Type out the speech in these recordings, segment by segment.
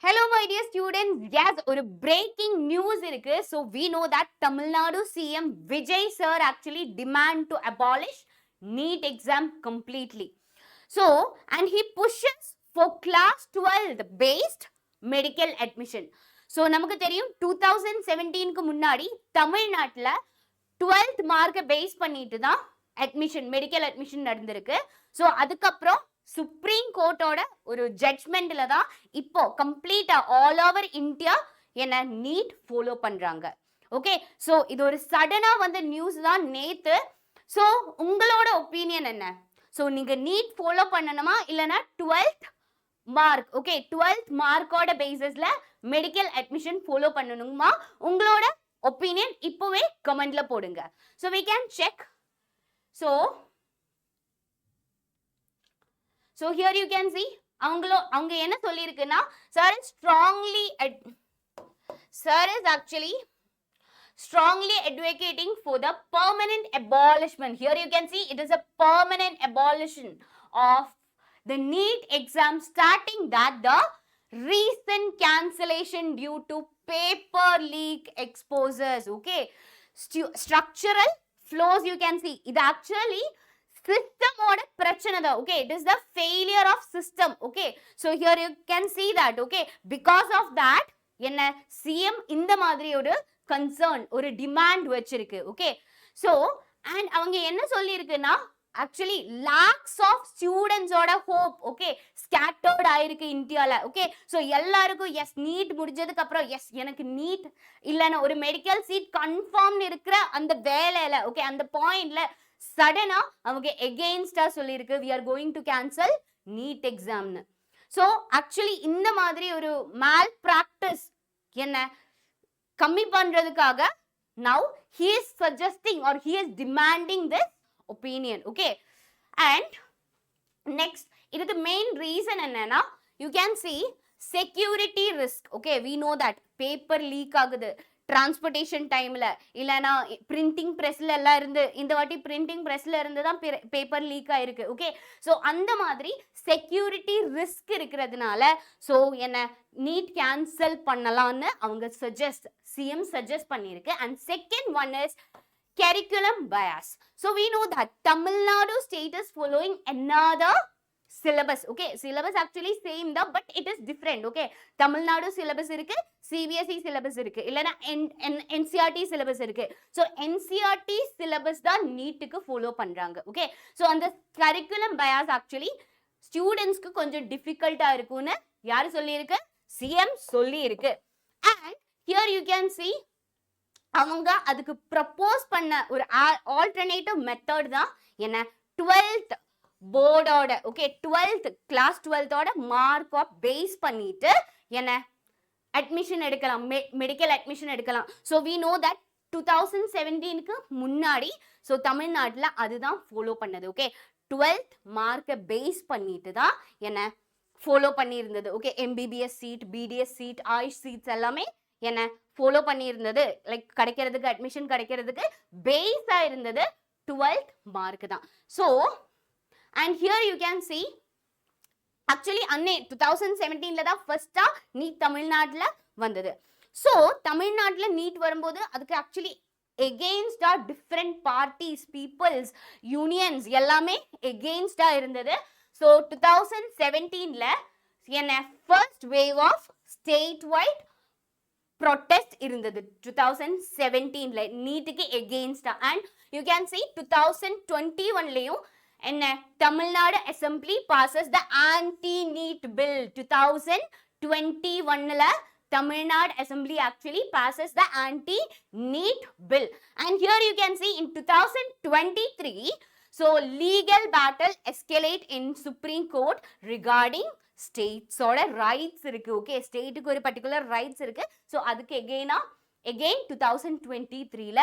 Hello, my dear students. Yes, ஒரு breaking news இருக்கு. So we know that Tamil Nadu CM Vijay sir actually demand to abolish NEET exam completely. So, and he pushes for class 12 based medical admission. So நமக்கு தெரியும் 2017க்கு முன்னாடி தமிழ்நாட்டுல 12th மார்க்கை base பண்ணிட்டு தான் admission medical admission நடந்திருக்கு. So அதுக்கப்புறம் supreme கோர்ட்டோட ஒரு ஜட்ஜ்மெண்ட்ல தான் இப்போ கம்ப்ளீட்டா ஆல் ஓவர் இந்தியா என்ன நீட் ஃபாலோ பண்றாங்க. ஓகே, ஸோ இது ஒரு சடனா வந்த நியூஸ் தான் நேத்து. ஸோ உங்களோட ஒப்பீனியன் என்ன? ஸோ நீங்க நீட் ஃபாலோ பண்ணணுமா இல்லைன்னா 12th மார்க், ஓகே 12th மார்க்கோட பேசிஸ்ல மெடிக்கல் அட்மிஷன் ஃபாலோ பண்ணணுமா? உங்களோட ஒப்பீனியன் இப்போவே கமெண்ட்ல போடுங்க. So we can check. So here you can see அவங்க என்ன சொல்லியிருக்குன்னா sir is actually strongly advocating for the permanent abolishment. Here you can see it is a permanent abolition of the NEET exam, starting that the recent cancellation due to paper leak exposes. Okay, structural flaws you can see. It actually system oda prachana da. Okay, it is the failure of system. Okay, so here you can see that. Okay, because of that என்ன CM இந்த மாதிரி ஒரு concern ஒரு demand வச்சிருக்கு. Okay, so and அவங்க என்ன சொல்லியிருக்குன்னா actually lakhs of ஸ்டூடெண்ட்ஸோட ஹோப் ஓகே ஸ்கேட்டர்ட் ஆயிருக்கு இந்தியாவில். ஓகே, ஸோ எல்லாருக்கும் எஸ் நீட் முடிஞ்சதுக்கு அப்புறம் எஸ் எனக்கு நீட் இல்லைன்னா ஒரு மெடிக்கல் சீட் கன்ஃபார்ம் இருக்கிற அந்த வேலையில ஓகே அந்த பாயிண்ட்ல சடனா அவங்க எகெயின்ஸ்டா சொல்லியிருக்கு we are going to cancel NEET எக்ஸாம்னு. ஸோ ஆக்சுவலி இந்த மாதிரி ஒரு மேல் ப்ராக்டிஸ் என்ன கம்மி பண்றதுக்காக now he is suggesting or he is demanding this opinion. Okay, and next இதுக்கு மெயின் ரீசன் என்னன்னா you can see security risk. Okay, we know that paper leak ஆகுது டிரான்ஸ்போர்டேஷன் டைம்ல இல்லைன்னா பிரிண்டிங் ப்ரெஸ்ல எல்லாம் இருந்து இந்த வாட்டி பிரிண்டிங் ப்ரெஸ்ல இருந்து தான் பேப்பர் லீக் ஆயிருக்கு. ஓகே, ஸோ அந்த மாதிரி செக்யூரிட்டி ரிஸ்க் இருக்கிறதுனால ஸோ என்ன நீட் கேன்சல் பண்ணலாம்னு அவங்க சிஎம் சஜஸ்ட் பண்ணியிருக்கு. And second one is curriculum bias. So we know that Tamil Nadu state is following another syllabus. Okay, syllabus actually same da but it is different. Okay, Tamil Nadu syllabus irukku, CBSE syllabus irukku, illana NCERT syllabus irukku. So NCERT syllabus da NEET ku follow பண்றாங்க. Okay, so அந்த curriculum bias actually students க்கு கொஞ்சம் difficult ஆ இருக்கும்னு யாரு சொல்லி இருக்கு? CM சொல்லி இருக்கு. And here you can see அவங்க அதுக்கு ப்ரப்போஸ் பண்ண ஒரு ஆல்டர்னேட்டிவ் மெத்தட் தான் என்ன 12th போர்டோட okay 12th class 12th மார்க்கை பேஸ் பண்ணிட்டு என்ன அட்மிஷன் எடுக்கலாம், மெடிக்கல் அட்மிஷன் எடுக்கலாம். ஸோ வி நோ தட் 2017க்கு முன்னாடி ஸோ தமிழ்நாட்டில் அதுதான் ஃபாலோ பண்ணது. ஓகே, 12th மார்க்கை பேஸ் பண்ணிட்டு தான் என்ன ஃபாலோ பண்ணியிருந்தது. Okay, MBBS seat, BDS seat, AYUSH seats எல்லாமே என்ன ஃபாலோ பண்ணியிருந்தது. லைக் கிடைக்கிறதுக்கு அட்மிஷன் கிடைக்கிறதுக்கு பேஸா இருந்தது 12th மார்க் தான். So and here you can see actually அன்னை 2017ல தான் ஃபர்ஸ்டா நீட் தமிழ்நாட்டில் வந்தது. ஸோ தமிழ்நாட்டில் நீட் வரும்போது அதுக்கு ஆக்சுவலி எகெயின்ஸ்டா டிஃப்ரெண்ட் பார்ட்டிஸ், பீப்புள்ஸ், யூனியன்ஸ் எல்லாமே எகெயின்ஸ்டா இருந்தது. ஸோ 2017ல என்ன first wave of state wide protest இருந்தது 2017ல நீட்டுக்கு எகெயின்ஸ்டா. அண்ட் யூ கேன் see 2021லயும் என்ன Tamil Nadu assembly passes the anti NEET bill. 2021ல Tamil Nadu assembly actually passes the anti NEET bill. And here you can see in 2023 so legal battle escalate in Supreme Court regarding ஸ்டேட்ஸோட rights இருக்கு. Okay, ஸ்டேட்டுக்கு ஒரு particular rights இருக்கு. So அதுக்கு again 2023ல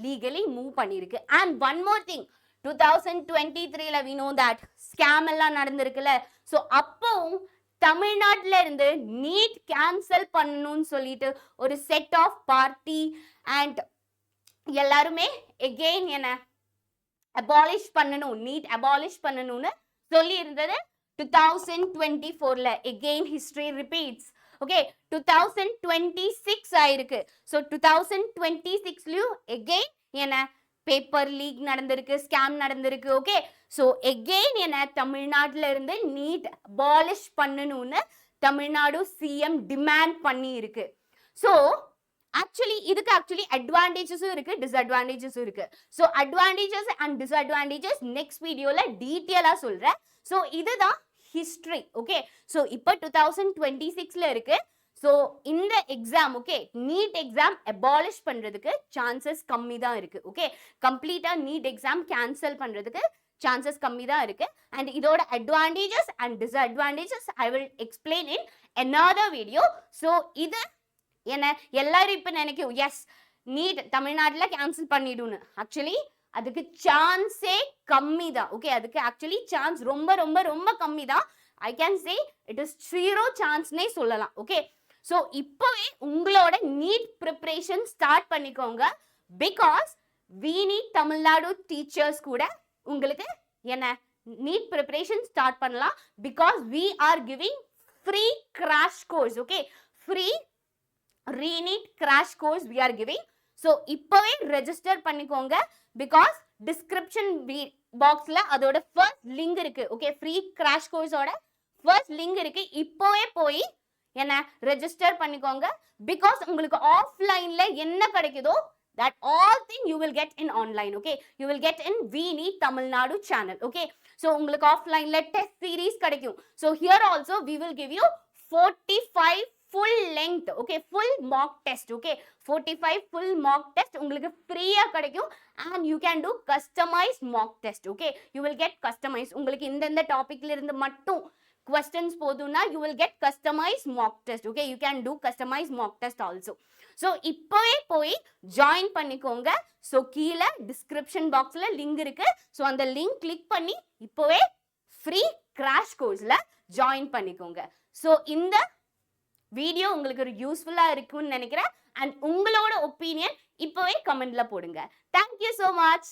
legally move பண்ணிருக்கு. And one more thing 2023ல we know that scam எல்லாம் நடந்திருக்குல்ல. ஸோ அப்பவும் தமிழ்நாட்டில இருந்து நீட் கேன்சல் பண்ணணும்னு சொல்லிட்டு ஒரு செட் ஆஃப் பார்ட்டி அண்ட் எல்லாருமே எகெயின் என்ன அபாலிஷ் பண்ணணும், நீட் அபாலிஷ் பண்ணணும்னு சொல்லி இருந்தது. 2024ல again history repeats. ஓகே 2026 ஆயிருக்கு. ஸோ 2026லயும் எகெயின் என்ன பேப்பர் லீக் நடந்திருக்கு, ஸ்கேம் நடந்திருக்கு. ஓகே ஸோ எகெயின் என்ன தமிழ்நாட்டில இருந்து நீட் அபாலிஷ் பண்ணணும்னு தமிழ்நாடு சிஎம் டிமாண்ட் பண்ணி இருக்கு. ஸோ இதுக்கு ஆக்சுவலி அட்வான்டேஜஸும் இருக்கு, டிஸ்அட்வான்டேஜஸும் இருக்கு. So advantages and disadvantages next வீடியோல டீட்டெயிலா சொல்றேன். ஸோ இதுதான் ஹிஸ்டரி. ஓகே ஸோ இப்போ 2026ல இருக்கு. ஸோ இந்த exam okay NEET exam abolish பண்றதுக்கு சான்சஸ் கம்மி தான் இருக்கு. Okay completely NEET exam cancel பண்றதுக்கு சான்சஸ் கம்மி தான் இருக்கு. அண்ட் இதோட advantages and disadvantages I will explain in another video. So இது என்ன எல்லாரும் இப்ப நினைக்கும் எஸ் நீட் தமிழ்நாட்டில் கேன்சல் பண்ணிடுன்னு. ஆக்சுவலி அதுக்கு சான்ஸே கம்மி தான். ஓகே அதுக்கு ஆக்சுவலி சான்ஸ் ரொம்ப ரொம்ப ரொம்ப கம்மி தான். I can say it is 0 சான்ஸ்னே சொல்லலாம். ஓகே ஸோ இப்போவே உங்களோட நீட் ப்ரிப்பரேஷன் ஸ்டார்ட் பண்ணிக்கோங்க. Because we NEET Tamil Nadu teachers கூட உங்களுக்கு என்ன நீட் ப்ரிப்பரேஷன் ஸ்டார்ட் பண்ணலாம். Because we are giving free crash course. Okay free re-NEET crash course we are giving. So இப்போவே ரெஜிஸ்டர் பண்ணிக்கோங்க. பிகாஸ் டிஸ்கிரிப்ஷன் பாக்ஸ்ல அதோட ஃபர்ஸ்ட் லிங்க் இருக்கு. ஓகே ஃப்ரீ கிராஷ் கோர்ஸோட ஃபர்ஸ்ட் லிங்க் இருக்கு. இப்போவே போய் என்ன ரெஜிஸ்டர் பண்ணிக்கோங்க. பிகாஸ் உங்களுக்கு ஆஃப்லைன்ல என்ன கிடைக்குதோ that all thing you will get in online. Okay you will get in we need Tamil Nadu channel. Okay so உங்களுக்கு ஆஃப்லைன்ல டெஸ்ட் சீரிஸ் கிடைக்கும். So here also we will give you 45 full length okay full mock test. Okay 45 full mock test உங்களுக்கு ஃப்ரீயா கிடைக்கும். and you can do customized mock test. Okay you will get customized உங்களுக்கு இந்த டாபிக்ல இருந்து மட்டும் questions போதும்னா you will get customized mock test. Okay you can do customized mock test also. so இப்போவே போய் ஜாயின் பண்ணிக்கோங்க. so கீழே டிஸ்கிரிப்ஷன் பாக்ஸ்ல லிங்க் இருக்கு. so அந்த லிங்க் கிளிக் பண்ணி இப்போவே ஃப்ரீ கிராஷ் கோர்ஸ்ல ஜாயின் பண்ணிக்கோங்க. so இந்த வீடியோ உங்களுக்கு ஒரு யூஸ்ஃபுல்லா இருக்கும்னு நினைக்கிறேன். அண்ட் உங்களோட ஒப்பீனியன் இப்போவே கமெண்ட்ல போடுங்க. Thank you so much.